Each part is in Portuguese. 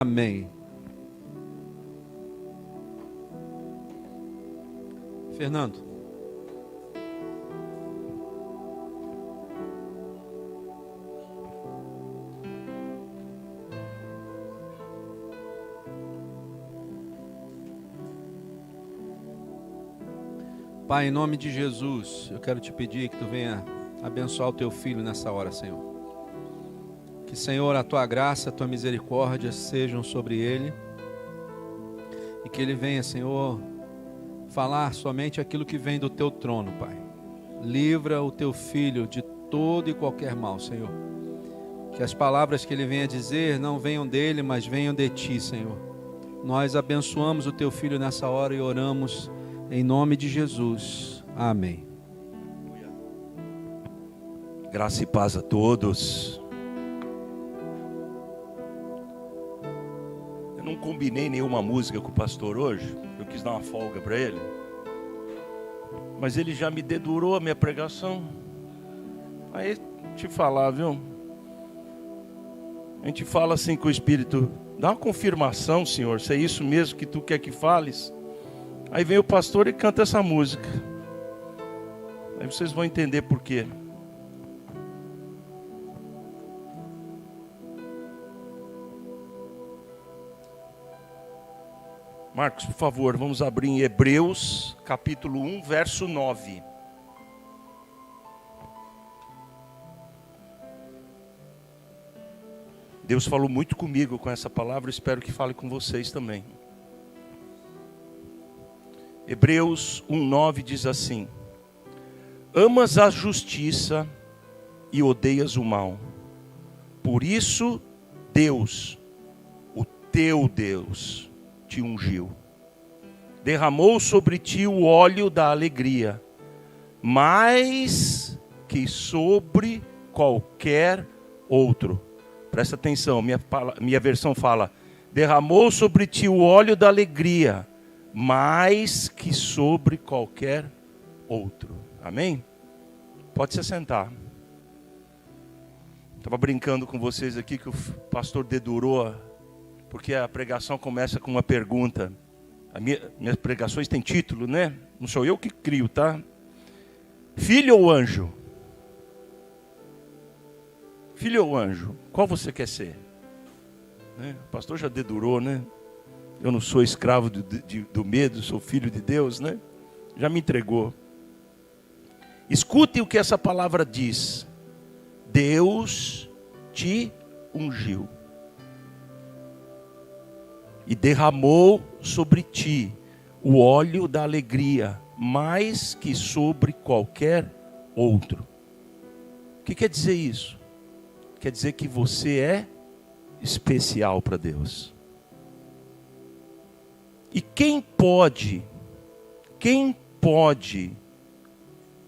Amém. Fernando. Pai, em nome de Jesus, eu quero te pedir que tu venha abençoar o teu filho nessa hora, Senhor. Que, Senhor, a tua graça, a tua misericórdia sejam sobre ele. E que ele venha, Senhor, falar somente aquilo que vem do teu trono, Pai. Livra o teu filho de todo e qualquer mal, Senhor. Que as palavras que ele venha dizer não venham dele, mas venham de ti, Senhor. Nós abençoamos o teu filho nessa hora e oramos em nome de Jesus. Amém. Graça e paz a todos. Eu não combinei nenhuma música com o pastor hoje. Eu quis dar uma folga para ele. Mas ele já me dedurou a minha pregação. Aí, te falar, viu? A gente fala assim com o Espírito. Dá uma confirmação, Senhor, se é isso mesmo que tu quer que fales. Aí vem o pastor e canta essa música. Aí vocês vão entender por quê. Marcos, por favor, vamos abrir em Hebreus, capítulo 1, verso 9. Deus falou muito comigo com essa palavra, espero que fale com vocês também. Hebreus 1, 9 diz assim: amas a justiça e odeias o mal. Por isso, Deus, o teu Deus, te ungiu, derramou sobre ti o óleo da alegria, mais que sobre qualquer outro. Presta atenção, minha versão fala: derramou sobre ti o óleo da alegria, mais que sobre qualquer outro. Amém? Pode se sentar. Estava brincando com vocês aqui que o pastor dedurou, porque a pregação começa com uma pergunta. Minhas pregações têm título, né? Não sou eu que crio, tá? Filho ou anjo? Filho ou anjo? Qual você quer ser? Né? O pastor já dedurou, né? Eu não sou escravo do medo, sou filho de Deus, né? Já me entregou. Escute o que essa palavra diz. Deus te ungiu e derramou sobre ti o óleo da alegria, mais que sobre qualquer outro. O que quer dizer isso? Quer dizer que você é especial para Deus. E quem pode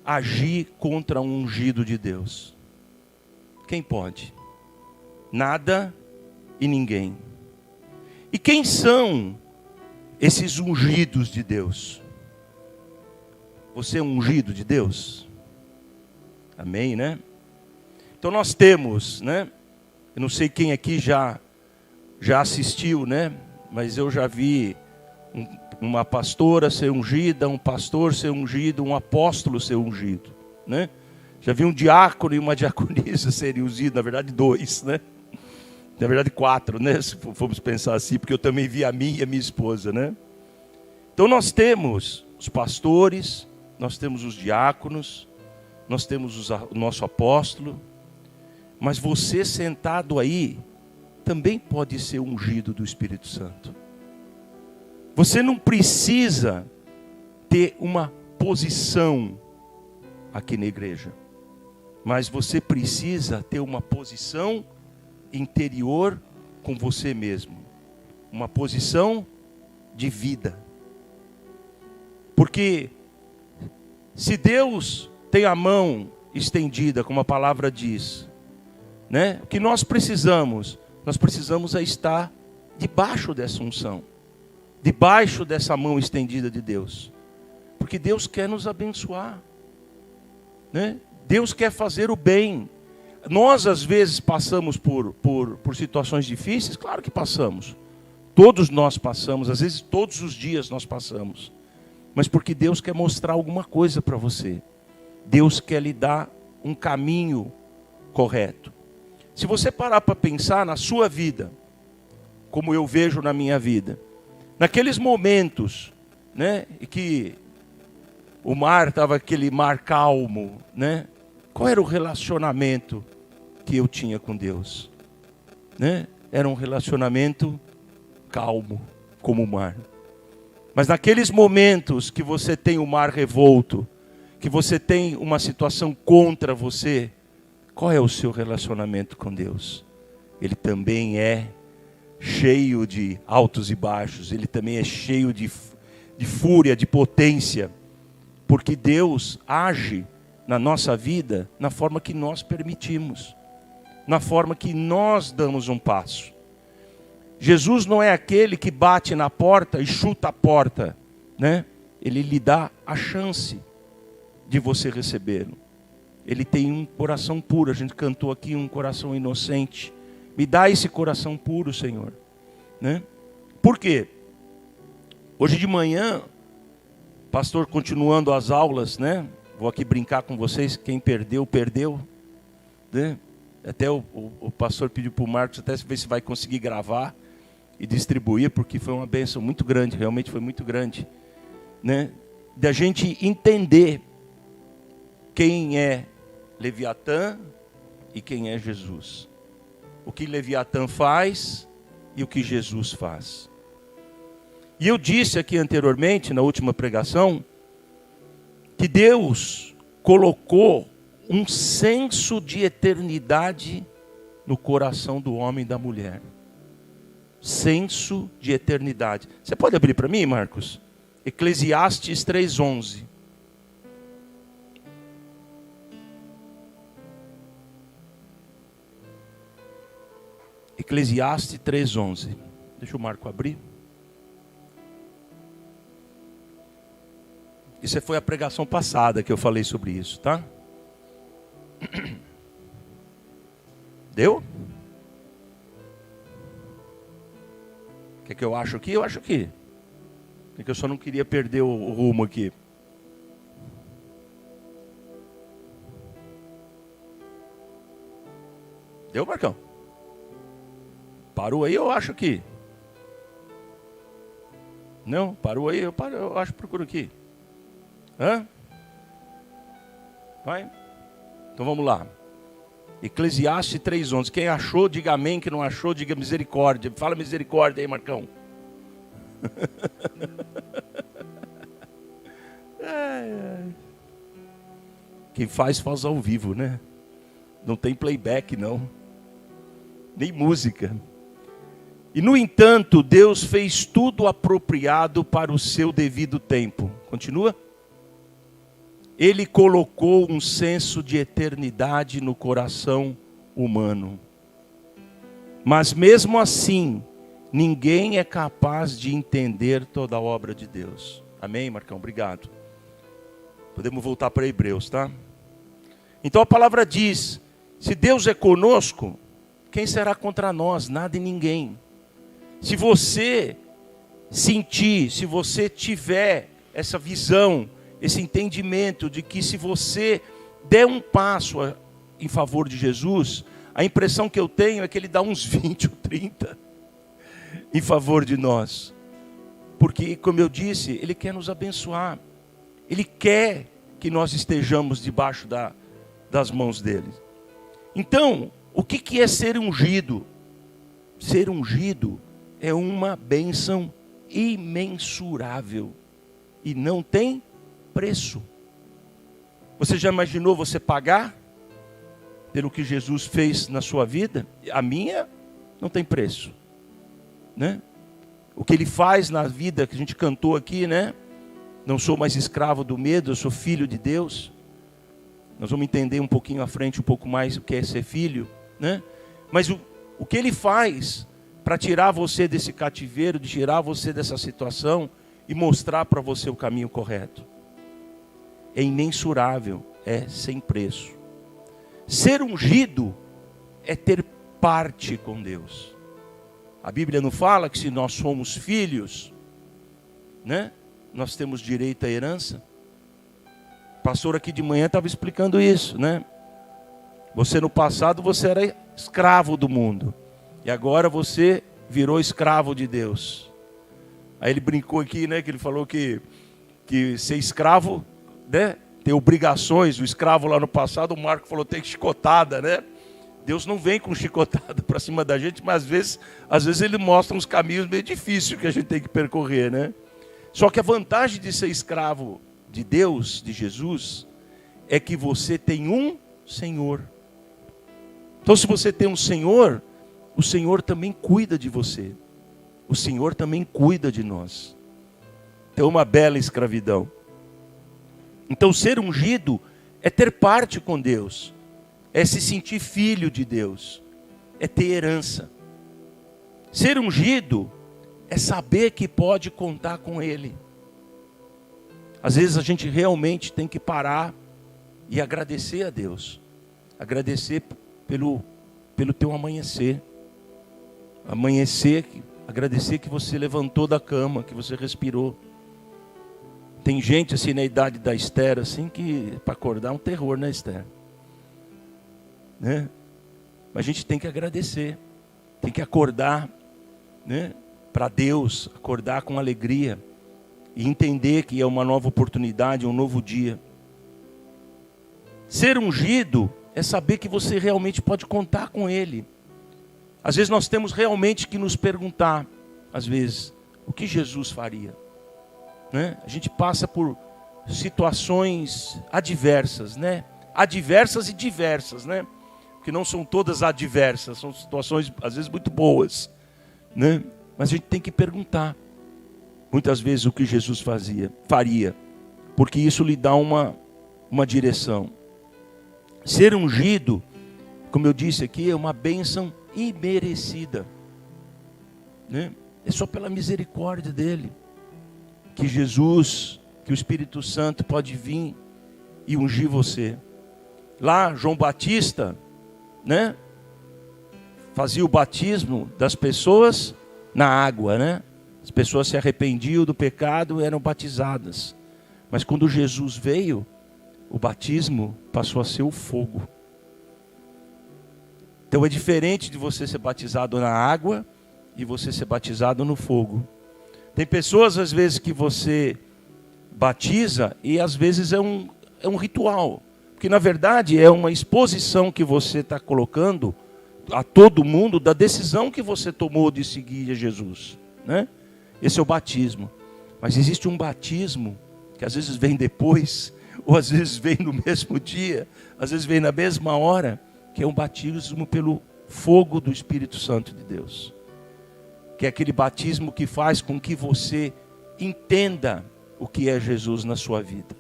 agir contra um ungido de Deus? Quem pode? Nada e ninguém. E quem são esses ungidos de Deus? Você é um ungido de Deus? Amém, né? Então nós temos, né? Eu não sei quem aqui já assistiu, né? Mas eu já vi uma pastora ser ungida, um pastor ser ungido, um apóstolo ser ungido, né? Já vi um diácono e uma diaconisa serem ungidos, na verdade 2, né? Na verdade 4, né? Se formos pensar assim, porque eu também vi a mim e a minha esposa, né? Então nós temos os pastores, nós temos os diáconos, nós temos o nosso apóstolo, mas você sentado aí também pode ser ungido do Espírito Santo. Você não precisa ter uma posição aqui na igreja, mas você precisa ter uma posição interior com você mesmo, uma posição de vida. Porque se Deus tem a mão estendida, como a palavra diz, né? O que nós precisamos é estar debaixo dessa unção, debaixo dessa mão estendida de Deus, porque Deus quer nos abençoar, né? Deus quer fazer o bem. Nós às vezes passamos por situações difíceis, claro que passamos. Todos nós passamos, às vezes todos os dias nós passamos. Mas porque Deus quer mostrar alguma coisa para você. Deus quer lhe dar um caminho correto. Se você parar para pensar na sua vida, como eu vejo na minha vida, naqueles momentos, né, que o mar estava aquele mar calmo, né? Qual era o relacionamento que eu tinha com Deus? Né? Era um relacionamento calmo, como o mar. Mas naqueles momentos que você tem o mar revolto, que você tem uma situação contra você, qual é o seu relacionamento com Deus? Ele também é cheio de altos e baixos, ele também é cheio de fúria, de potência, porque Deus age na nossa vida na forma que nós permitimos, na forma que nós damos um passo. Jesus não é aquele que bate na porta e chuta a porta, né? Ele lhe dá a chance de você recebê-lo. Ele tem um coração puro, a gente cantou aqui um coração inocente. Me dá esse coração puro, Senhor, né? Por quê? Hoje de manhã, pastor continuando as aulas, né? Vou aqui brincar com vocês, quem perdeu, perdeu, né? Até o pastor pediu para o Marcos até ver se vai conseguir gravar e distribuir, porque foi uma bênção muito grande, realmente foi muito grande, né? Da gente entender quem é Leviatã e quem é Jesus. O que Leviatã faz e o que Jesus faz. E eu disse aqui anteriormente, na última pregação, que Deus colocou um senso de eternidade no coração do homem e da mulher. Senso de eternidade. Você pode abrir para mim, Marcos? Eclesiastes 3:11. Eclesiastes 3:11. Deixa o Marco abrir. Isso foi a pregação passada que eu falei sobre isso, tá? Deu? O que eu acho aqui? Eu acho aqui. É que eu só não queria perder o rumo aqui. Deu, Marcão? Parou aí, eu acho aqui. Não? Parou aí, eu acho que procuro aqui. Hã? Vai? Então vamos lá. Eclesiastes 3:11. Quem achou, diga amém. Quem não achou, diga misericórdia. Fala misericórdia aí, Marcão. Quem faz ao vivo, né? Não tem playback, não. Nem música. E no entanto, Deus fez tudo apropriado para o seu devido tempo. Continua? Ele colocou um senso de eternidade no coração humano. Mas mesmo assim, ninguém é capaz de entender toda a obra de Deus. Amém, Marcão? Obrigado. Podemos voltar para Hebreus, tá? Então a palavra diz, se Deus é conosco, quem será contra nós? Nada e ninguém. Se você sentir, se você tiver essa visão, esse entendimento de que se você der um passo em favor de Jesus, a impressão que eu tenho é que ele dá uns 20 ou 30 em favor de nós. Porque, como eu disse, ele quer nos abençoar. Ele quer que nós estejamos debaixo das mãos dele. Então, o que é ser ungido? Ser ungido é uma bênção imensurável e não tem preço. Você já imaginou você pagar pelo que Jesus fez na sua vida? A minha não tem preço, né? O que ele faz na vida, que a gente cantou aqui, né? Não sou mais escravo do medo, eu sou filho de Deus. Nós vamos entender um pouquinho à frente, um pouco mais o que é ser filho, né? Mas o que ele faz para tirar você desse cativeiro, de tirar você dessa situação e mostrar para você o caminho correto, é imensurável, é sem preço. Ser ungido é ter parte com Deus. A Bíblia não fala que se nós somos filhos, né, nós temos direito à herança? O pastor aqui de manhã estava explicando isso, né? Você no passado, você era escravo do mundo. E agora você virou escravo de Deus. Aí ele brincou aqui, né? Que ele falou que ser escravo, né, tem obrigações. O escravo lá no passado, o Marco falou, tem chicotada, né? Deus não vem com chicotada para cima da gente, mas às vezes ele mostra uns caminhos meio difíceis que a gente tem que percorrer, né? Só que a vantagem de ser escravo de Deus, de Jesus, é que você tem um Senhor. Então, se você tem um Senhor, o Senhor também cuida de você. O Senhor também cuida de nós. É uma bela escravidão. Então, ser ungido é ter parte com Deus. É se sentir filho de Deus. É ter herança. Ser ungido é saber que pode contar com Ele. Às vezes a gente realmente tem que parar e agradecer a Deus. Agradecer pelo teu amanhecer. Agradecer que você levantou da cama, que você respirou. Tem gente assim na idade da Esther, assim, que para acordar é um terror, né, Esther? Né? Mas a gente tem que agradecer. Tem que acordar, né, para Deus, acordar com alegria. E entender que é uma nova oportunidade, um novo dia. Ser ungido é saber que você realmente pode contar com Ele. Às vezes nós temos realmente que nos perguntar, às vezes, o que Jesus faria? Né? A gente passa por situações adversas, né? Adversas e diversas, né? Porque não são todas adversas, são situações às vezes muito boas, né? Mas a gente tem que perguntar, muitas vezes, o que Jesus faria, porque isso lhe dá uma direção. Ser ungido, como eu disse aqui, é uma bênção imerecida, né? É só pela misericórdia dele que Jesus, que o Espírito Santo pode vir e ungir você. Lá João Batista, né, fazia o batismo das pessoas na água, né? As pessoas se arrependiam do pecado e eram batizadas. Mas quando Jesus veio, o batismo passou a ser o fogo. Então é diferente de você ser batizado na água e você ser batizado no fogo. Tem pessoas às vezes que você batiza e às vezes é um ritual. Porque na verdade é uma exposição que você está colocando a todo mundo da decisão que você tomou de seguir a Jesus, né? Esse é o batismo. Mas existe um batismo que às vezes vem depois, ou às vezes vem no mesmo dia, às vezes vem na mesma hora, que é um batismo pelo fogo do Espírito Santo de Deus. Que é aquele batismo que faz com que você entenda o que é Jesus na sua vida.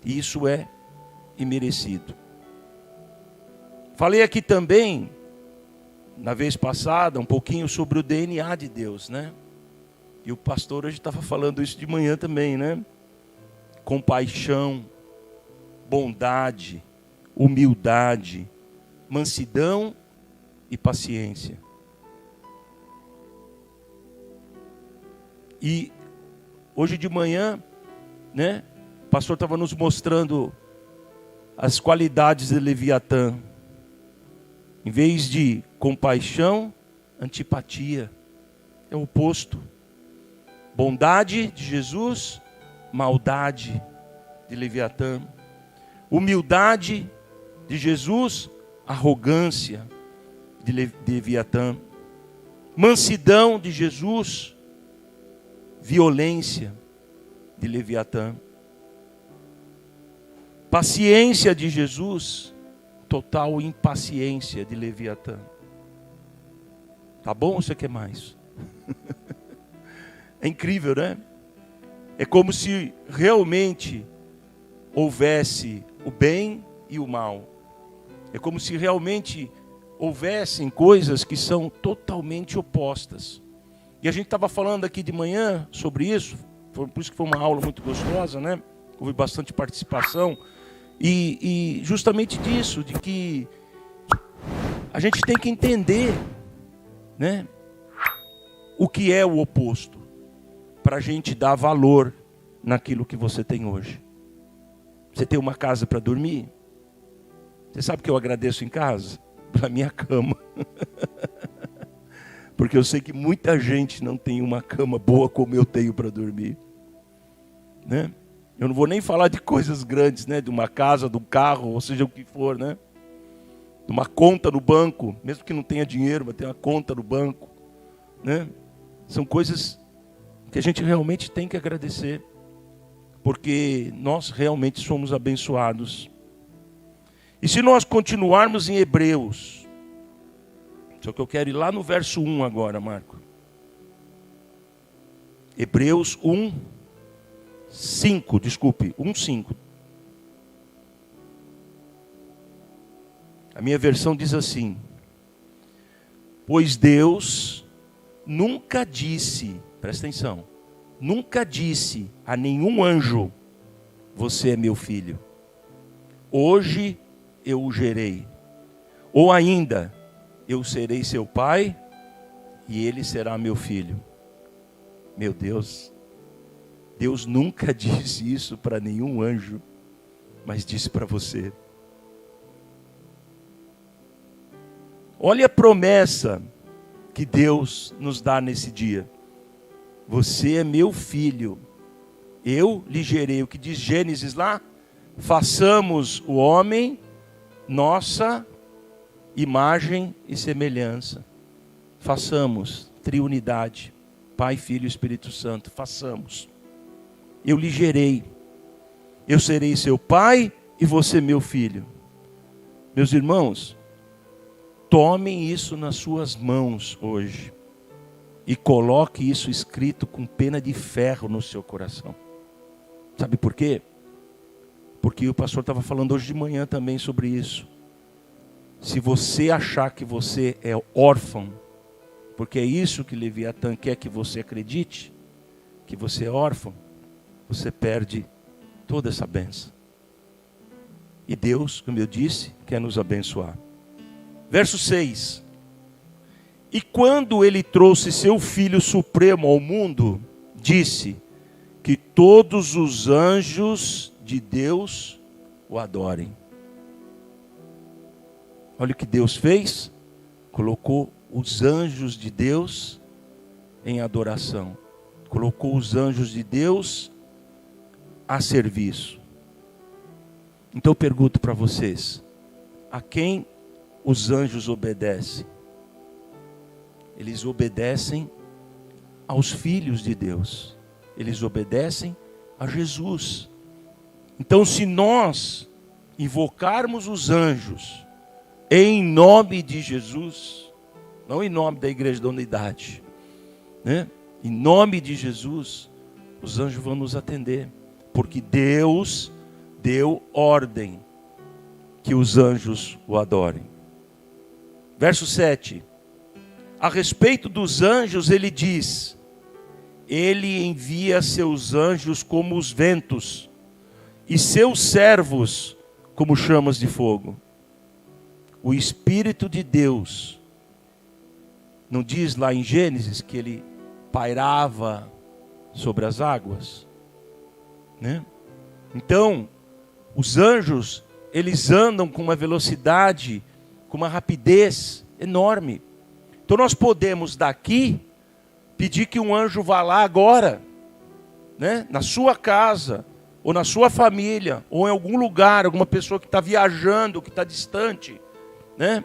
E isso é imerecido. Falei aqui também, na vez passada, um pouquinho sobre o DNA de Deus, né? E o pastor hoje estava falando isso de manhã também, né? Compaixão, bondade, humildade, mansidão e paciência. E hoje de manhã, né, o pastor estava nos mostrando as qualidades de Leviatã. Em vez de compaixão, antipatia. É o oposto. Bondade de Jesus, maldade de Leviatã. Humildade de Jesus, arrogância de Leviatã. Mansidão de Jesus, violência de Leviatã. Paciência de Jesus, total impaciência de Leviatã. Tá bom ou você quer mais? É incrível, né? É como se realmente houvesse o bem e o mal. É como se realmente houvessem coisas que são totalmente opostas. E a gente estava falando aqui de manhã sobre isso, por isso que foi uma aula muito gostosa, né? Houve bastante participação. E justamente disso, de que a gente tem que entender, né, o que é o oposto, para a gente dar valor naquilo que você tem hoje. Você tem uma casa para dormir? Você sabe que eu agradeço em casa? Pela minha cama. Porque eu sei que muita gente não tem uma cama boa como eu tenho para dormir. Né? Eu não vou nem falar de coisas grandes, né? De uma casa, de um carro, ou seja o que for, né? De uma conta no banco, mesmo que não tenha dinheiro, mas tem uma conta no banco. Né? São coisas que a gente realmente tem que agradecer. Porque nós realmente somos abençoados. E se nós continuarmos em Hebreus, só que eu quero ir lá no verso 1 agora, Marco. Hebreus 1:5, desculpe, 1:5. A minha versão diz assim: pois Deus nunca disse, presta atenção, nunca disse a nenhum anjo, você é meu filho, hoje eu o gerei. Ou ainda, eu serei seu pai e ele será meu filho. Meu Deus, Deus nunca disse isso para nenhum anjo, mas disse para você. Olha a promessa que Deus nos dá nesse dia. Você é meu filho, eu lhe gerei. O que diz Gênesis lá? Façamos o homem nossa imagem e semelhança. Façamos, triunidade, Pai, Filho e Espírito Santo, façamos. Eu lhe gerei. Eu serei seu pai e você meu filho. Meus irmãos, tomem isso nas suas mãos hoje. E coloque isso escrito com pena de ferro no seu coração. Sabe por quê? Porque o pastor estava falando hoje de manhã também sobre isso. Se você achar que você é órfão, porque é isso que Leviatã quer que você acredite, que você é órfão, você perde toda essa bênção. E Deus, como eu disse, quer nos abençoar. Verso 6. E quando ele trouxe seu Filho Supremo ao mundo, disse que todos os anjos de Deus o adorem. Olha o que Deus fez. Colocou os anjos de Deus em adoração. Colocou os anjos de Deus a serviço. Então eu pergunto para vocês, a quem os anjos obedecem? Eles obedecem aos filhos de Deus. Eles obedecem a Jesus. Então, se nós invocarmos os anjos em nome de Jesus, não em nome da Igreja da Unidade, né? Em nome de Jesus, os anjos vão nos atender, porque Deus deu ordem que os anjos o adorem. Verso 7. A respeito dos anjos, ele diz: ele envia seus anjos como os ventos, e seus servos como chamas de fogo. O Espírito de Deus, não diz lá em Gênesis que ele pairava sobre as águas, né? Então, os anjos, eles andam com uma velocidade, com uma rapidez enorme. Então nós podemos daqui pedir que um anjo vá lá agora, né? Na sua casa, ou na sua família, ou em algum lugar, alguma pessoa que está viajando, que está distante, né?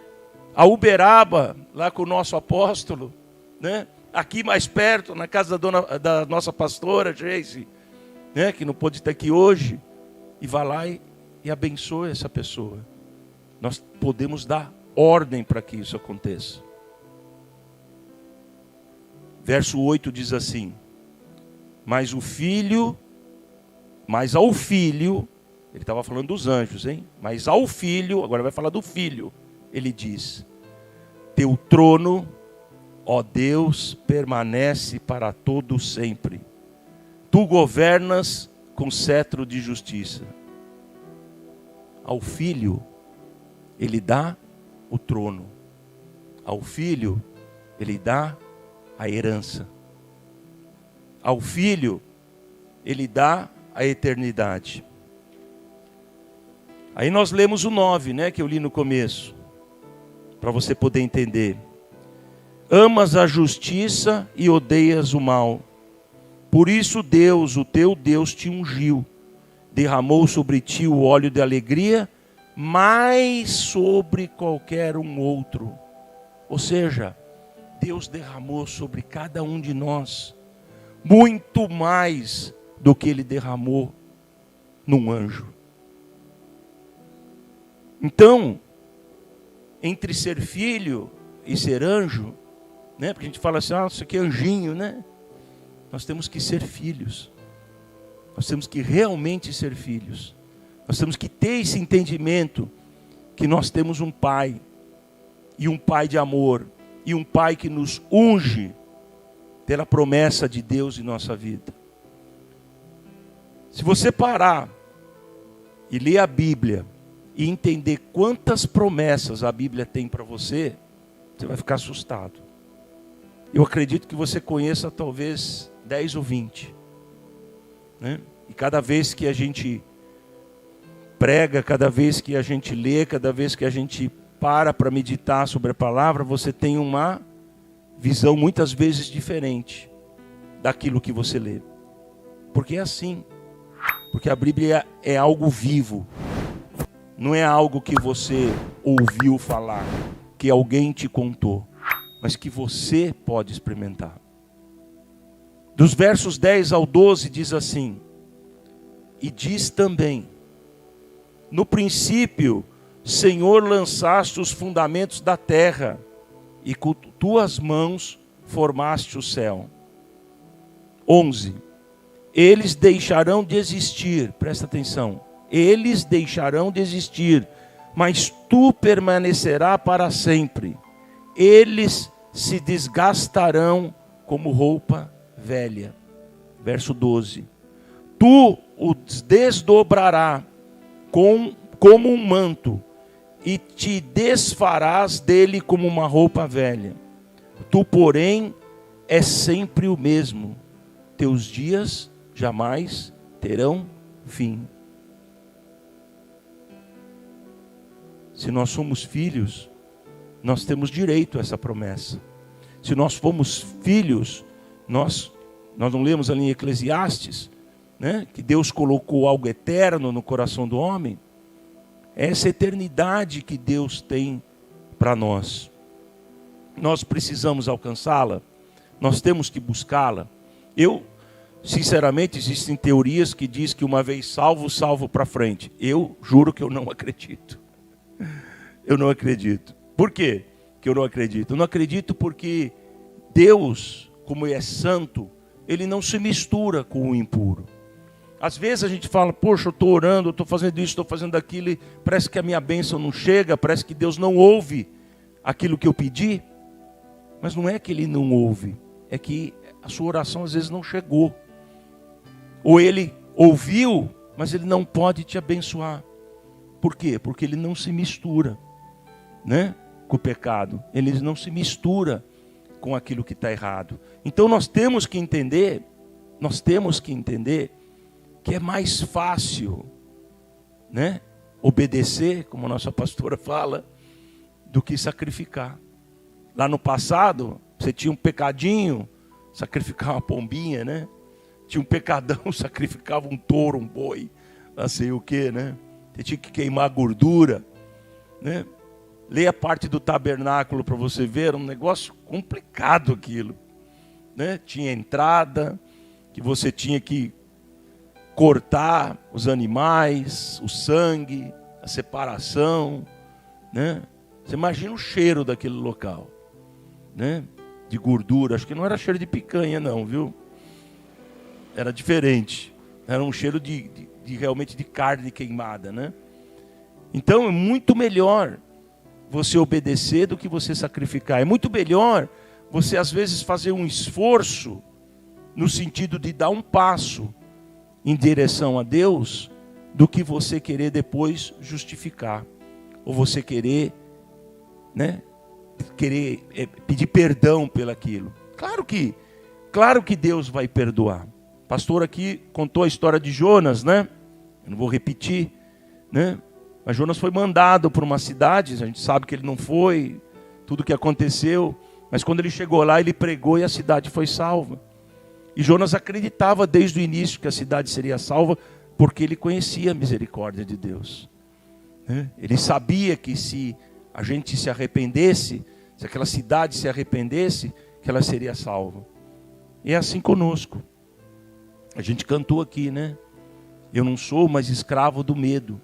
A Uberaba, lá com o nosso apóstolo, né? Aqui mais perto, na casa da nossa pastora, Geise, né? Que não pôde estar aqui hoje, e vá lá e abençoe essa pessoa. Nós podemos dar ordem para que isso aconteça. Verso 8 diz assim: mas ao filho, ele estava falando dos anjos, hein? Mas ao filho, agora vai falar do filho, ele diz: teu trono, ó Deus, permanece para todo sempre. Tu governas com cetro de justiça. Ao filho, ele dá o trono. Ao filho, ele dá a herança. ao Filho, Ele dá a eternidade. Aí nós lemos o 9, né, que eu li no começo, para você poder entender. Amas a justiça e odeias o mal. Por isso Deus, o teu Deus, te ungiu. Derramou sobre ti o óleo de alegria, mais sobre qualquer um outro. Ou seja, Deus derramou sobre cada um de nós muito mais do que Ele derramou num anjo. Então, entre ser filho e ser anjo, né? Porque a gente fala assim, isso aqui é anjinho, né? Nós temos que ser filhos. Nós temos que realmente ser filhos. Nós temos que ter esse entendimento que nós temos um pai, e um pai de amor, e um pai que nos unge pela promessa de Deus em nossa vida. Se você parar e ler a Bíblia e entender quantas promessas a Bíblia tem para você, você vai ficar assustado. Eu acredito que você conheça talvez 10 ou 20. Né? E cada vez que a gente prega, cada vez que a gente lê, cada vez que a gente para meditar sobre a palavra, você tem uma visão muitas vezes diferente daquilo que você lê. Porque é assim. Porque a Bíblia é algo vivo. Não é algo que você ouviu falar, que alguém te contou, mas que você pode experimentar. Dos versos 10 ao 12 diz assim: e diz também, no princípio, Senhor, lançaste os fundamentos da terra, e com tuas mãos formaste o céu. 11. Eles deixarão de existir, presta atenção, eles deixarão de existir, mas tu permanecerás para sempre. Eles se desgastarão como roupa velha. Verso 12. Tu os desdobrarás como um manto, e te desfarás dele como uma roupa velha. Tu, porém, és sempre o mesmo. Teus dias jamais terão fim. Se nós somos filhos, nós temos direito a essa promessa. Se nós fomos filhos, nós não lemos ali em Eclesiastes, né, que Deus colocou algo eterno no coração do homem. É essa eternidade que Deus tem para nós. Nós precisamos alcançá-la, nós temos que buscá-la. Sinceramente, existem teorias que dizem que uma vez salvo, salvo para frente. Eu juro que eu não acredito. Eu não acredito. Por quê que eu não acredito? Eu não acredito porque Deus, como é santo, Ele não se mistura com o impuro. Às vezes a gente fala, poxa, eu estou orando, eu estou fazendo isso, estou fazendo aquilo, e parece que a minha bênção não chega, parece que Deus não ouve aquilo que eu pedi. Mas não é que Ele não ouve, é que a sua oração às vezes não chegou. Ou Ele ouviu, mas Ele não pode te abençoar. Por quê? Porque Ele não se mistura, né, com o pecado. Ele não se mistura com aquilo que está errado. Então nós temos que entender que é mais fácil, né, obedecer, como a nossa pastora fala, do que sacrificar. Lá no passado, você tinha um pecadinho, sacrificava uma pombinha, né? Tinha um pecadão, sacrificava um touro, um boi, não sei o que, né? Você tinha que queimar gordura, né? Leia a parte do tabernáculo para você ver, um negócio complicado aquilo, né? Tinha entrada, que você tinha que cortar os animais, o sangue, a separação, né? Você imagina o cheiro daquele local, né? De gordura, acho que não era cheiro de picanha não, viu? Era diferente, era um cheiro de realmente de carne queimada, né? Então é muito melhor você obedecer do que você sacrificar. É muito melhor você às vezes fazer um esforço no sentido de dar um passo em direção a Deus, do que você querer depois justificar, ou você querer, né, pedir perdão pelaquilo. Claro que Claro que Deus vai perdoar. O pastor aqui contou a história de Jonas, né? Eu não vou repetir, né? Mas Jonas foi mandado para uma cidade, a gente sabe que ele não foi, tudo o que aconteceu, mas quando ele chegou lá, ele pregou e a cidade foi salva. E Jonas acreditava desde o início que a cidade seria salva, porque ele conhecia a misericórdia de Deus. Ele sabia que se a gente se arrependesse, se aquela cidade se arrependesse, que ela seria salva. E é assim conosco. A gente cantou aqui, né? Eu não sou mais escravo do medo.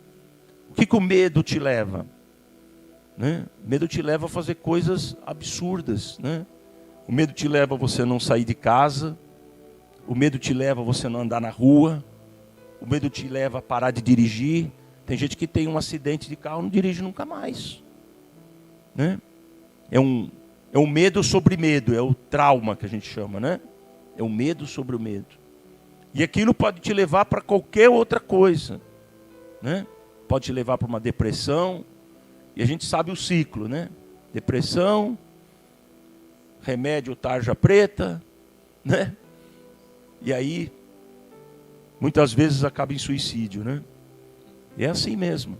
O que o medo te leva? Né? O medo te leva a fazer coisas absurdas, né? O medo te leva a você não sair de casa. O medo te leva a você não andar na rua. O medo te leva a parar de dirigir. Tem gente que tem um acidente de carro e não dirige nunca mais, né? É um medo sobre medo, é o trauma que a gente chama, né? É o medo sobre o medo. E aquilo pode te levar para qualquer outra coisa, né? Pode te levar para uma depressão. E a gente sabe o ciclo, né? Depressão, remédio tarja preta, né? E aí, muitas vezes acaba em suicídio, né? É assim mesmo.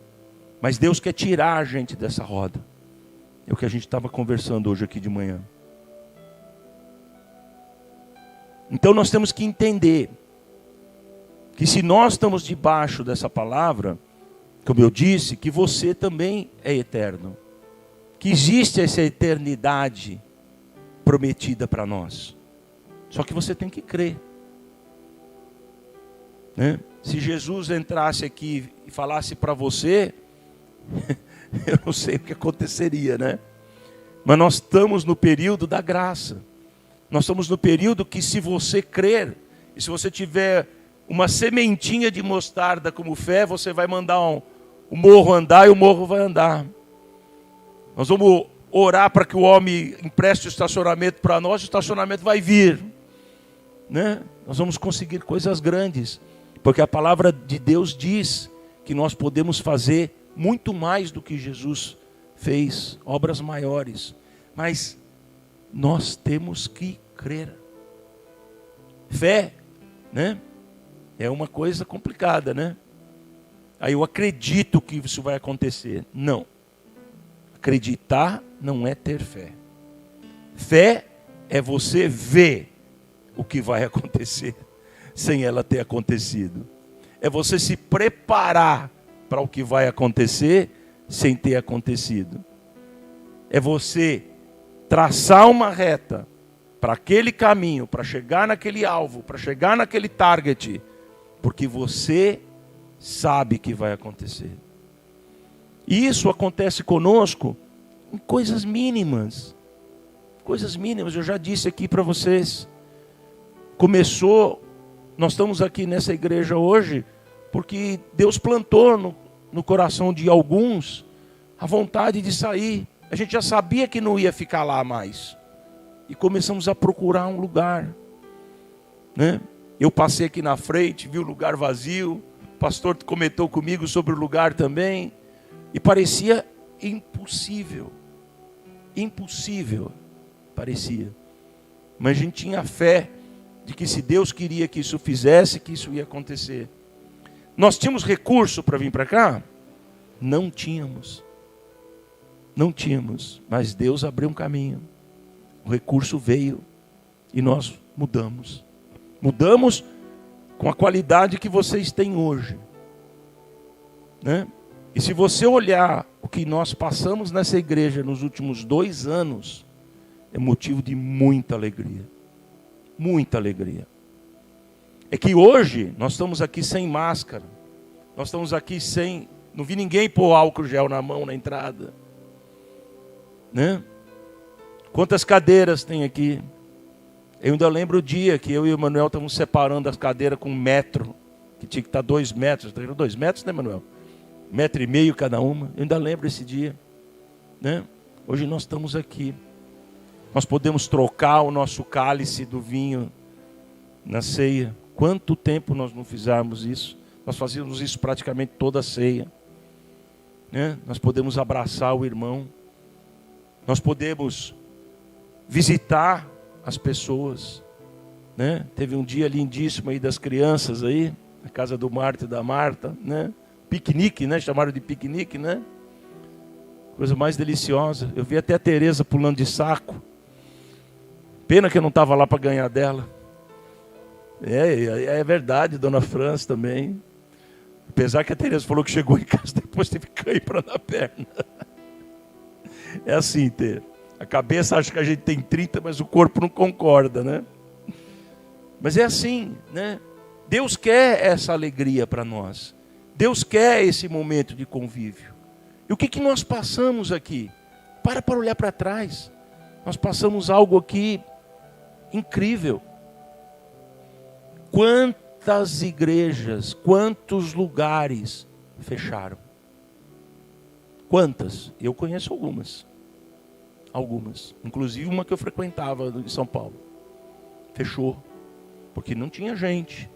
Mas Deus quer tirar a gente dessa roda. É o que a gente estava conversando hoje aqui de manhã. Então nós temos que entender que se nós estamos debaixo dessa palavra, como eu disse, que você também é eterno. Que existe essa eternidade prometida para nós. Só que você tem que crer, né? Se Jesus entrasse aqui e falasse para você, eu não sei o que aconteceria, né? Mas nós estamos no período da graça. Nós estamos no período que, se você crer, e se você tiver uma sementinha de mostarda como fé, você vai mandar o morro andar e o morro vai andar. Nós vamos orar para que o homem empreste o estacionamento para nós, o estacionamento vai vir, né? Nós vamos conseguir coisas grandes, porque a palavra de Deus diz que nós podemos fazer muito mais do que Jesus fez, obras maiores. Mas nós temos que crer. Fé, né? É uma coisa complicada, né? Aí eu acredito que isso vai acontecer. Não. Acreditar não é ter fé. Fé é você ver o que vai acontecer sem ela ter acontecido. É você se preparar para o que vai acontecer sem ter acontecido. É você traçar uma reta para aquele caminho, para chegar naquele alvo, para chegar naquele target, porque você sabe que vai acontecer. E isso acontece conosco em coisas mínimas. Coisas mínimas, eu já disse aqui para vocês. Nós estamos aqui nessa igreja hoje porque Deus plantou no coração de alguns a vontade de sair. A gente já sabia que não ia ficar lá mais. E começamos a procurar um lugar, né? Eu passei aqui na frente, vi o lugar vazio. O pastor comentou comigo sobre o lugar também. E parecia impossível. Impossível, parecia. Mas a gente tinha fé de que, se Deus queria que isso fizesse, que isso ia acontecer. Nós tínhamos recurso para vir para cá? Não tínhamos. Não tínhamos, mas Deus abriu um caminho. O recurso veio e nós mudamos. Mudamos com a qualidade que vocês têm hoje, né? E se você olhar o que nós passamos nessa igreja nos últimos 2 anos, é motivo de muita alegria. Muita alegria. É que hoje nós estamos aqui sem máscara. Nós estamos aqui sem... Não vi ninguém pôr álcool gel na mão na entrada, né? Quantas cadeiras tem aqui? Eu ainda lembro o dia que eu e o Manuel estávamos separando as cadeiras com 1 metro, que tinha que estar 2 metros. 2 metros, né, Manuel? 1,5 metros cada uma. Eu ainda lembro esse dia, né? Hoje nós estamos aqui. Nós podemos trocar o nosso cálice do vinho na ceia. Quanto tempo nós não fizemos isso? Nós fazíamos isso praticamente toda a ceia, né? Nós podemos abraçar o irmão. Nós podemos visitar as pessoas. né? Teve um dia lindíssimo aí das crianças aí, na casa do Marta e da Marta, né? Piquenique, né? Chamaram de piquenique, né? Coisa mais deliciosa. Eu vi até a Tereza pulando de saco. Pena que eu não estava lá para ganhar dela. É verdade, dona França também. Apesar que a Tereza falou que chegou em casa, depois teve cãibra na perna. É assim, Ter. A cabeça acha que a gente tem 30, mas o corpo não concorda, né? Mas é assim, né? Deus quer essa alegria para nós. Deus quer esse momento de convívio. E o que nós passamos aqui? Para olhar para trás. Nós passamos algo aqui incrível. Quantas igrejas, quantos lugares fecharam? Quantas? Eu conheço algumas. Algumas. Inclusive uma que eu frequentava em São Paulo. Fechou. Porque não tinha gente.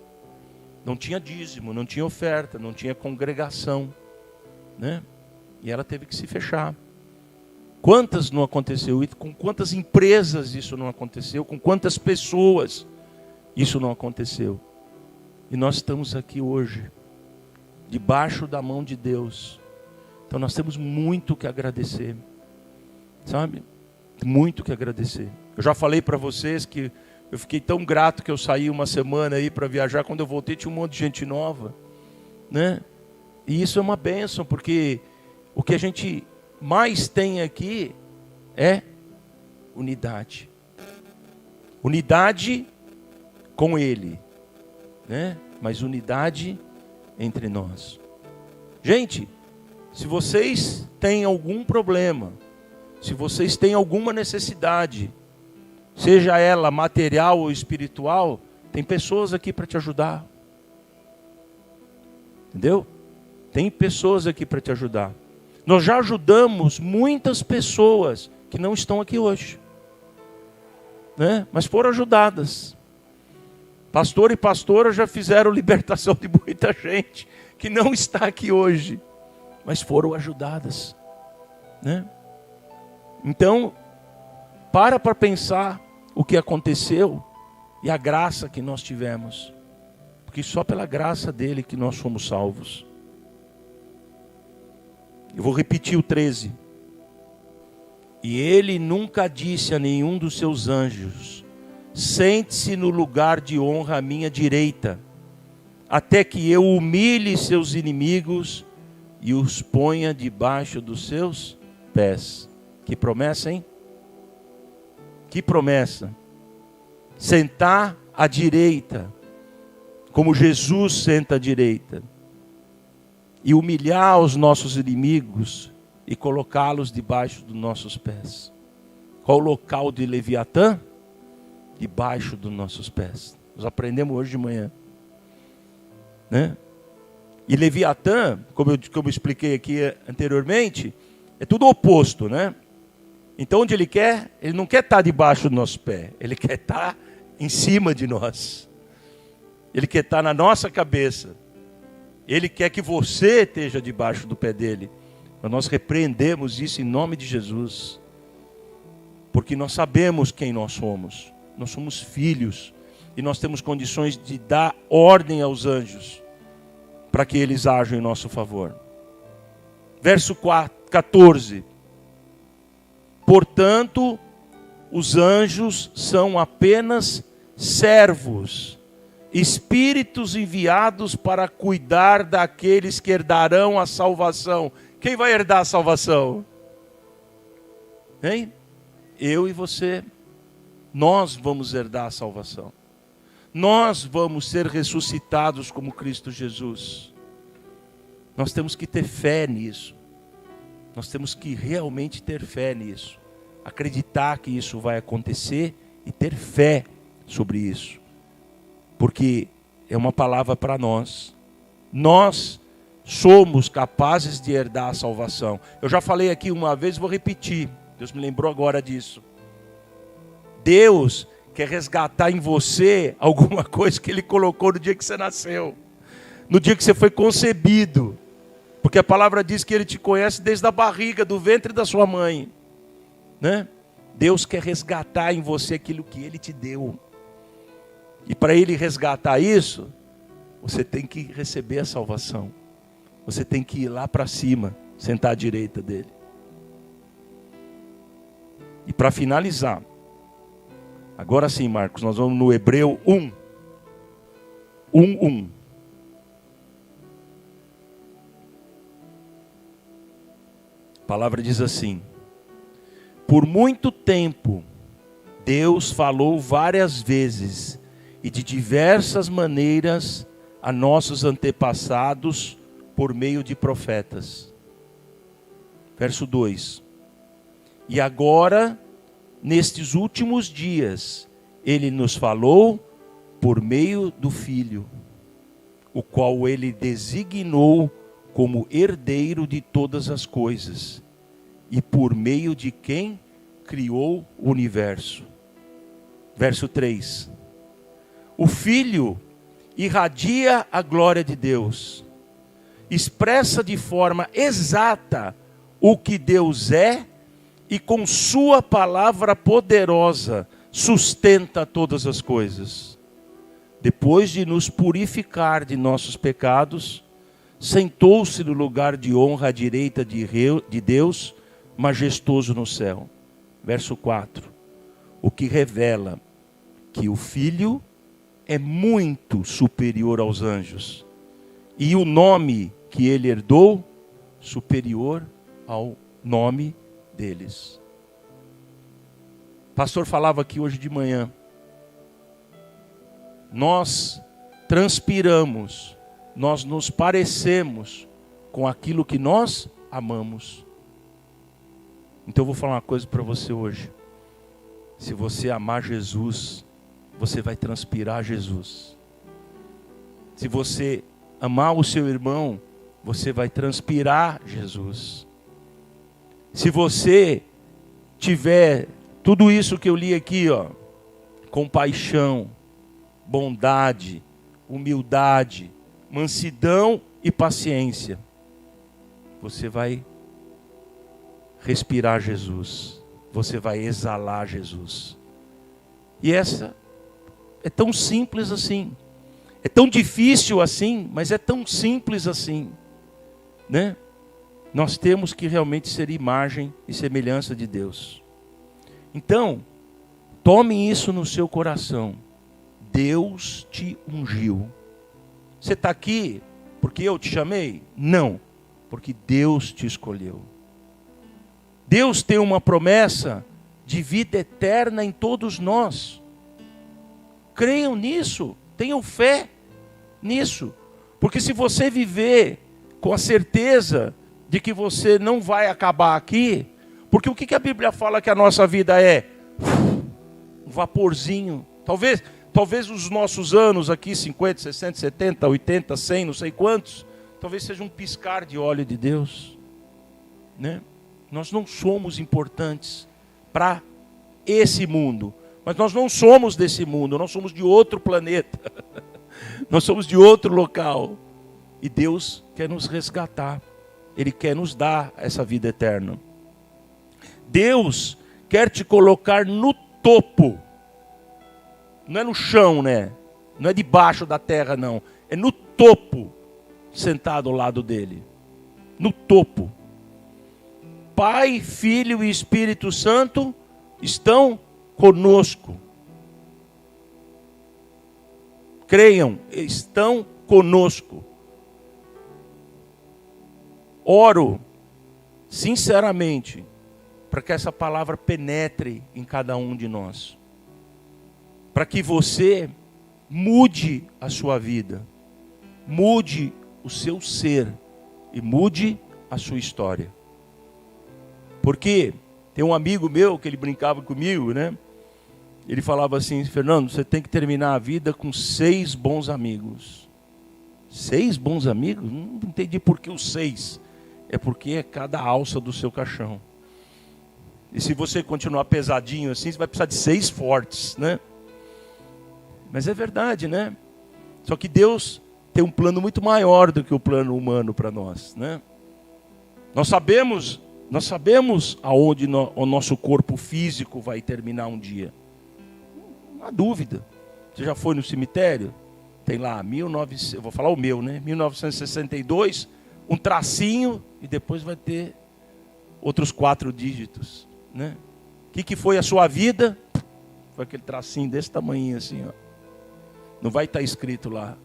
Não tinha dízimo, não tinha oferta, não tinha congregação. Né? E ela teve que se fechar. Quantas não aconteceu? E com quantas empresas isso não aconteceu? Com quantas pessoas isso não aconteceu? E nós estamos aqui hoje, debaixo da mão de Deus. Então nós temos muito que agradecer. Sabe? Muito que agradecer. Eu já falei para vocês que eu fiquei tão grato que eu saí uma semana aí para viajar. Quando eu voltei tinha um monte de gente nova. Né? E isso é uma bênção, porque o que a gente mais tem aqui é unidade. Unidade com Ele, né? Mas unidade entre nós. Gente, se vocês têm algum problema, se vocês têm alguma necessidade, seja ela material ou espiritual, tem pessoas aqui para te ajudar. Entendeu? Tem pessoas aqui para te ajudar. Nós já ajudamos muitas pessoas que não estão aqui hoje, né? Mas foram ajudadas. Pastor e pastora já fizeram libertação de muita gente que não está aqui hoje, mas foram ajudadas, né? Então, para pensar o que aconteceu e a graça que nós tivemos, porque só pela graça dele que nós fomos salvos. Eu vou repetir o 13. E ele nunca disse a nenhum dos seus anjos: sente-se no lugar de honra à minha direita, até que eu humilhe seus inimigos e os ponha debaixo dos seus pés. Que promessa, hein? Que promessa. Sentar à direita, como Jesus senta à direita. E humilhar os nossos inimigos e colocá-los debaixo dos nossos pés. Qual o local de Leviatã? Debaixo dos nossos pés. Nós aprendemos hoje de manhã, né? E Leviatã, como eu expliquei aqui anteriormente, é tudo oposto, né? Então onde ele não quer estar debaixo do nosso pé, ele quer estar em cima de nós. Ele quer estar na nossa cabeça. Ele quer que você esteja debaixo do pé dele. Mas nós repreendemos isso em nome de Jesus. Porque nós sabemos quem nós somos. Nós somos filhos. E nós temos condições de dar ordem aos anjos, para que eles ajam em nosso favor. Verso 14. Portanto, os anjos são apenas servos, espíritos enviados para cuidar daqueles que herdarão a salvação. Quem vai herdar a salvação? Hein? Eu e você. Nós vamos herdar a salvação. Nós vamos ser ressuscitados como Cristo Jesus. Nós temos que ter fé nisso. Nós temos que realmente ter fé nisso. Acreditar que isso vai acontecer e ter fé sobre isso. Porque é uma palavra para nós. Nós somos capazes de herdar a salvação. Eu já falei aqui uma vez, vou repetir. Deus me lembrou agora disso. Deus quer resgatar em você alguma coisa que Ele colocou no dia que você nasceu. No dia que você foi concebido. Porque a palavra diz que Ele te conhece desde a barriga, do ventre da sua mãe. Né? Deus quer resgatar em você aquilo que Ele te deu. E para Ele resgatar isso, você tem que receber a salvação. Você tem que ir lá para cima, sentar à direita dEle. E para finalizar, agora sim, Marcos, nós vamos no Hebreu 1. 1:1. A palavra diz assim: por muito tempo, Deus falou várias vezes e de diversas maneiras a nossos antepassados por meio de profetas. Verso 2. E agora, nestes últimos dias, Ele nos falou por meio do Filho, o qual Ele designou como herdeiro de todas as coisas, e por meio de quem criou o universo. Verso 3. O Filho irradia a glória de Deus, expressa de forma exata o que Deus é, e com sua palavra poderosa sustenta todas as coisas. Depois de nos purificar de nossos pecados, sentou-se no lugar de honra à direita de Deus, majestoso no céu. Verso 4. O que revela que o Filho é muito superior aos anjos, e o nome que Ele herdou, superior ao nome deles. O pastor falava aqui hoje de manhã. Nós transpiramos, nós nos parecemos com aquilo que nós amamos. Então eu vou falar uma coisa para você hoje. Se você amar Jesus, você vai transpirar Jesus. Se você amar o seu irmão, você vai transpirar Jesus. Se você tiver tudo isso que eu li aqui, ó, compaixão, bondade, humildade, mansidão e paciência, você vai respirar Jesus, você vai exalar Jesus. E essa é tão simples assim, é tão difícil assim, mas é tão simples assim, né? Nós temos que realmente ser imagem e semelhança de Deus. Então, tome isso no seu coração. Deus te ungiu. Você está aqui porque eu te chamei? Não, porque Deus te escolheu. Deus tem uma promessa de vida eterna em todos nós. Creiam nisso, tenham fé nisso. Porque se você viver com a certeza de que você não vai acabar aqui, porque o que a Bíblia fala que a nossa vida é? Um vaporzinho. Talvez os nossos anos aqui, 50, 60, 70, 80, 100, não sei quantos, talvez seja um piscar de óleo de Deus, né? Nós não somos importantes para esse mundo, mas nós não somos desse mundo, nós somos de outro planeta, nós somos de outro local, e Deus quer nos resgatar, Ele quer nos dar essa vida eterna. Deus quer te colocar no topo, não é no chão, né? Não é debaixo da terra, não, é no topo, sentado ao lado dele, no topo. Pai, Filho e Espírito Santo estão conosco. Creiam, estão conosco. Oro, sinceramente, para que essa palavra penetre em cada um de nós. Para que você mude a sua vida, mude o seu ser e mude a sua história. Porque tem um amigo meu que ele brincava comigo, né? Ele falava assim: Fernando, você tem que terminar a vida com 6 bons amigos. 6 bons amigos? Não entendi por que os 6. É porque é cada alça do seu caixão. E se você continuar pesadinho assim, você vai precisar de 6 fortes, né? Mas é verdade, né? Só que Deus tem um plano muito maior do que o plano humano para nós, né? Nós sabemos aonde o nosso corpo físico vai terminar um dia. Não há dúvida. Você já foi no cemitério? Tem lá, eu vou falar o meu, né? 1962, um tracinho e depois vai ter outros 4 dígitos, né? O que foi a sua vida? Foi aquele tracinho desse tamanho assim, ó. Não vai estar escrito lá.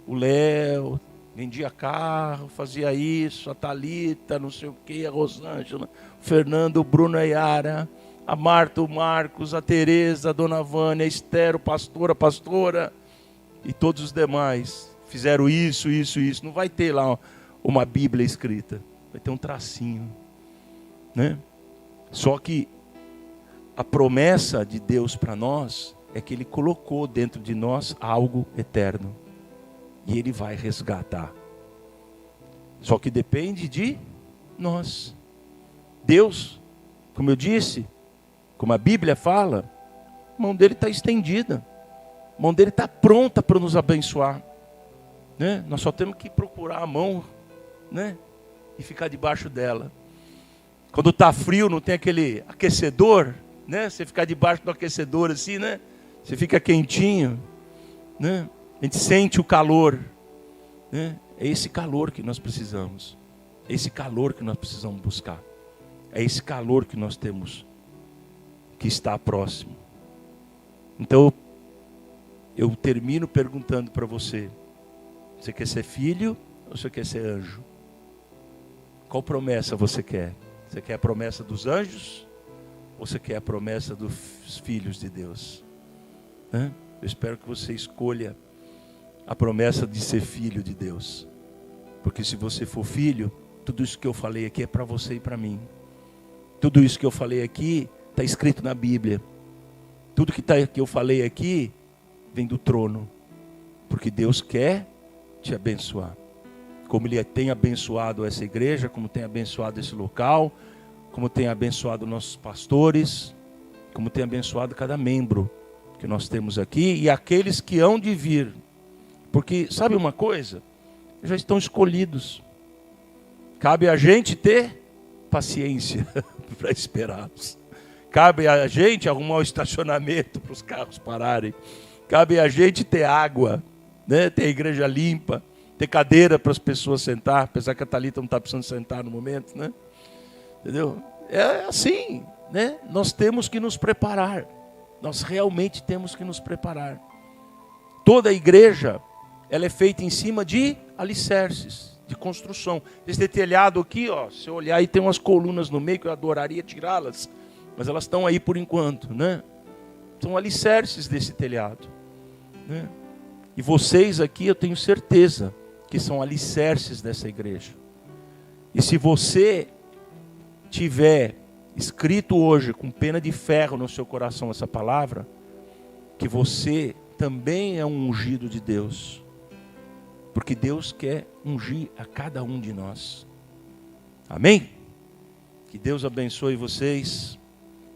O Léo vendia carro, fazia isso, a Thalita, não sei o que, a Rosângela, o Fernando, o Bruno, a Yara, a Marta, o Marcos, a Tereza, a Dona Vânia, a Esther, o pastor, a pastora e todos os demais fizeram isso. Não vai ter lá uma Bíblia escrita, vai ter um tracinho, né? Só que a promessa de Deus para nós é que Ele colocou dentro de nós algo eterno. E Ele vai resgatar. Só que depende de nós. Deus, como eu disse, como a Bíblia fala, a mão dele está estendida. A mão dele está pronta para nos abençoar, né? Nós só temos que procurar a mão, né? E ficar debaixo dela. Quando está frio, não tem aquele aquecedor, né? Você ficar debaixo do aquecedor assim, né? Você fica quentinho, né? A gente sente o calor, né? É esse calor que nós precisamos. É esse calor que nós precisamos buscar. É esse calor que nós temos que está próximo. Então, eu termino perguntando para você: você quer ser filho ou você quer ser anjo? Qual promessa você quer? Você quer a promessa dos anjos ou você quer a promessa dos filhos de Deus? Eu espero que você escolha a promessa de ser filho de Deus. Porque se você for filho, tudo isso que eu falei aqui é para você e para mim. Tudo isso que eu falei aqui está escrito na Bíblia. Tudo que eu falei aqui vem do trono. Porque Deus quer te abençoar. Como Ele tem abençoado essa igreja, como tem abençoado esse local, como tem abençoado nossos pastores, como tem abençoado cada membro que nós temos aqui e aqueles que hão de vir. Porque, sabe uma coisa? Já estão escolhidos. Cabe a gente ter paciência para esperá-los. Cabe a gente arrumar um estacionamento para os carros pararem. Cabe a gente ter água, né? Ter a igreja limpa, ter cadeira para as pessoas sentar, apesar que a Thalita não está precisando sentar no momento, né? Entendeu? É assim, né? Nós temos que nos preparar. Nós realmente temos que nos preparar. Toda a igreja, ela é feita em cima de alicerces, de construção. Esse telhado aqui, ó, se eu olhar aí tem umas colunas no meio que eu adoraria tirá-las, mas elas estão aí por enquanto, né? São alicerces desse telhado, né? E vocês aqui, eu tenho certeza que são alicerces dessa igreja. E se você tiver escrito hoje com pena de ferro no seu coração essa palavra, que você também é um ungido de Deus, porque Deus quer ungir a cada um de nós. Amém? Que Deus abençoe vocês,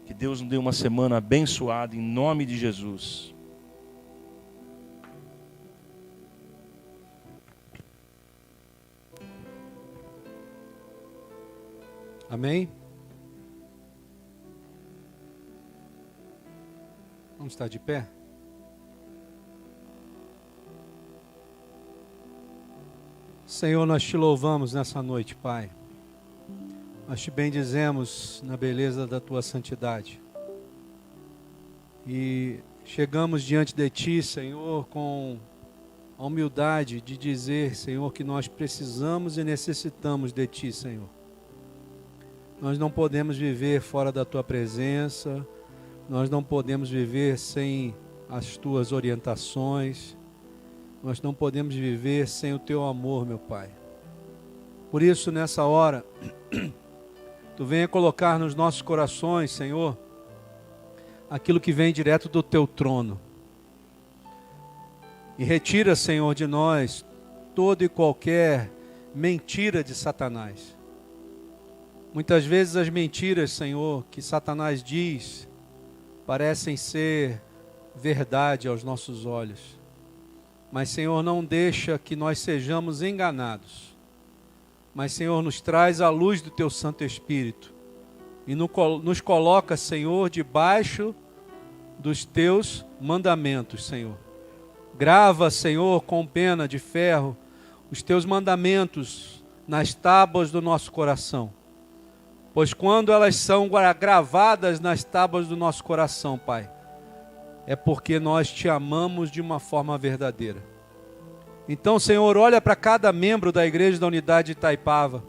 que Deus nos dê uma semana abençoada em nome de Jesus. Amém? Vamos estar de pé? Senhor, nós te louvamos nessa noite, Pai. Nós te bendizemos na beleza da tua santidade. E chegamos diante de ti, Senhor, com a humildade de dizer, Senhor, que nós precisamos e necessitamos de ti, Senhor. Nós não podemos viver fora da tua presença. Nós não podemos viver sem as tuas orientações. Nós não podemos viver sem o teu amor, meu Pai. Por isso, nessa hora, tu venha colocar nos nossos corações, Senhor, aquilo que vem direto do teu trono. E retira, Senhor, de nós toda e qualquer mentira de Satanás. Muitas vezes as mentiras, Senhor, que Satanás diz, parecem ser verdade aos nossos olhos. Mas, Senhor, não deixa que nós sejamos enganados. Mas, Senhor, nos traz a luz do Teu Santo Espírito. E nos coloca, Senhor, debaixo dos Teus mandamentos, Senhor. Grava, Senhor, com pena de ferro, os teus mandamentos nas tábuas do nosso coração. Pois quando elas são gravadas nas tábuas do nosso coração, Pai, é porque nós te amamos de uma forma verdadeira. Então, Senhor, olha para cada membro da Igreja da Unidade de Itaipava.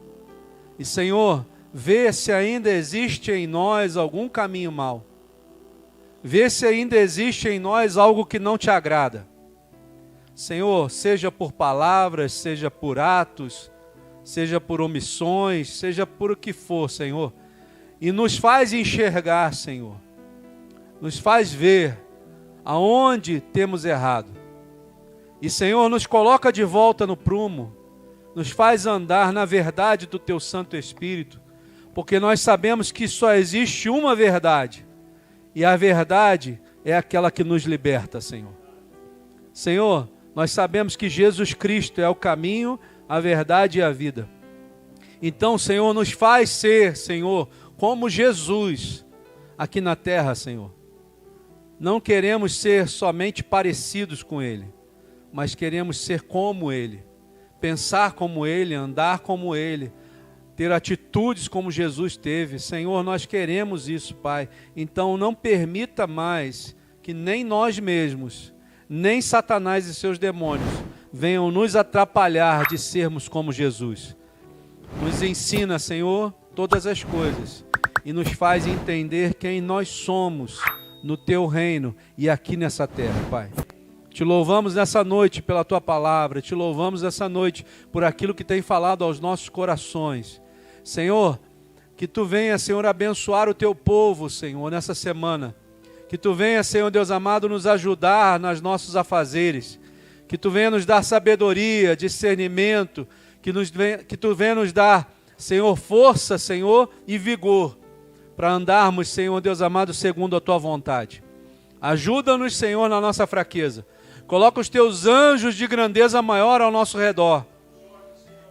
E, Senhor, vê se ainda existe em nós algum caminho mau. Vê se ainda existe em nós algo que não te agrada. Senhor, seja por palavras, seja por atos, seja por omissões, seja por o que for, Senhor. E nos faz enxergar, Senhor. Nos faz ver aonde temos errado. E, Senhor, nos coloca de volta no prumo. Nos faz andar na verdade do Teu Santo Espírito. Porque nós sabemos que só existe uma verdade. E a verdade é aquela que nos liberta, Senhor. Senhor, nós sabemos que Jesus Cristo é o caminho, a verdade e a vida. Então, Senhor, nos faz ser, Senhor, como Jesus aqui na terra, Senhor. Não queremos ser somente parecidos com Ele, mas queremos ser como Ele. Pensar como Ele, andar como Ele, ter atitudes como Jesus teve. Senhor, nós queremos isso, Pai. Então não permita mais que nem nós mesmos, nem Satanás e seus demônios venham nos atrapalhar de sermos como Jesus. Nos ensina, Senhor, todas as coisas e nos faz entender quem nós somos no Teu reino e aqui nessa terra, Pai. Te louvamos nessa noite pela Tua palavra, te louvamos nessa noite por aquilo que tem falado aos nossos corações. Senhor, que Tu venha, Senhor, abençoar o Teu povo, Senhor, nessa semana. Que Tu venha, Senhor Deus amado, nos ajudar nos nossos afazeres. Que Tu venha nos dar sabedoria, discernimento. Que Tu venha nos dar, Senhor, força, Senhor, e vigor. Para andarmos, Senhor Deus amado, segundo a Tua vontade. Ajuda-nos, Senhor, na nossa fraqueza. Coloca os Teus anjos de grandeza maior ao nosso redor.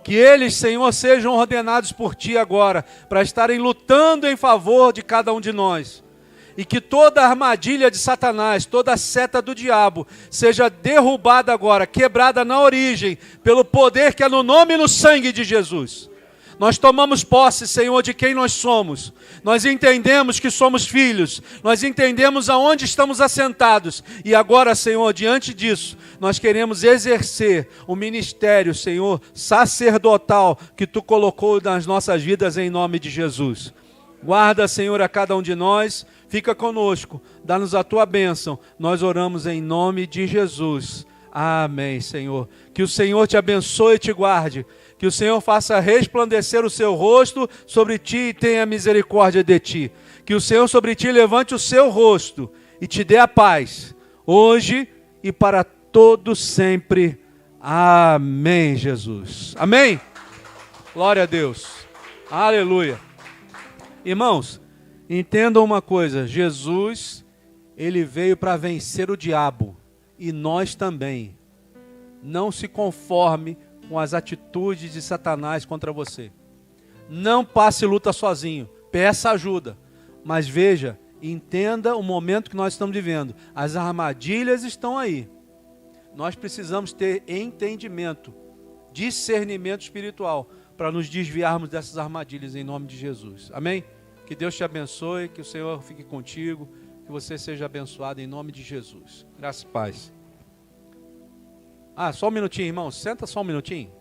Que eles, Senhor, sejam ordenados por Ti agora, para estarem lutando em favor de cada um de nós. E que toda armadilha de Satanás, toda a seta do diabo, seja derrubada agora, quebrada na origem, pelo poder que é no nome e no sangue de Jesus. Nós tomamos posse, Senhor, de quem nós somos. Nós entendemos que somos filhos. Nós entendemos aonde estamos assentados. E agora, Senhor, diante disso, nós queremos exercer o ministério, Senhor, sacerdotal que Tu colocou nas nossas vidas em nome de Jesus. Guarda, Senhor, a cada um de nós. Fica conosco. Dá-nos a Tua bênção. Nós oramos em nome de Jesus. Amém, Senhor. Que o Senhor te abençoe e te guarde. Que o Senhor faça resplandecer o seu rosto sobre ti e tenha misericórdia de ti. Que o Senhor sobre ti levante o seu rosto e te dê a paz, hoje e para todo sempre. Amém, Jesus. Amém? Glória a Deus. Aleluia. Irmãos, entendam uma coisa. Jesus, Ele veio para vencer o diabo e nós também. Não se conforme com as atitudes de Satanás contra você. Não passe luta sozinho, peça ajuda. Mas veja, entenda o momento que nós estamos vivendo. As armadilhas estão aí. Nós precisamos ter entendimento, discernimento espiritual, para nos desviarmos dessas armadilhas em nome de Jesus. Amém? Que Deus te abençoe, que o Senhor fique contigo, que você seja abençoado em nome de Jesus. Graças e paz. Só um minutinho, irmão. Senta só um minutinho.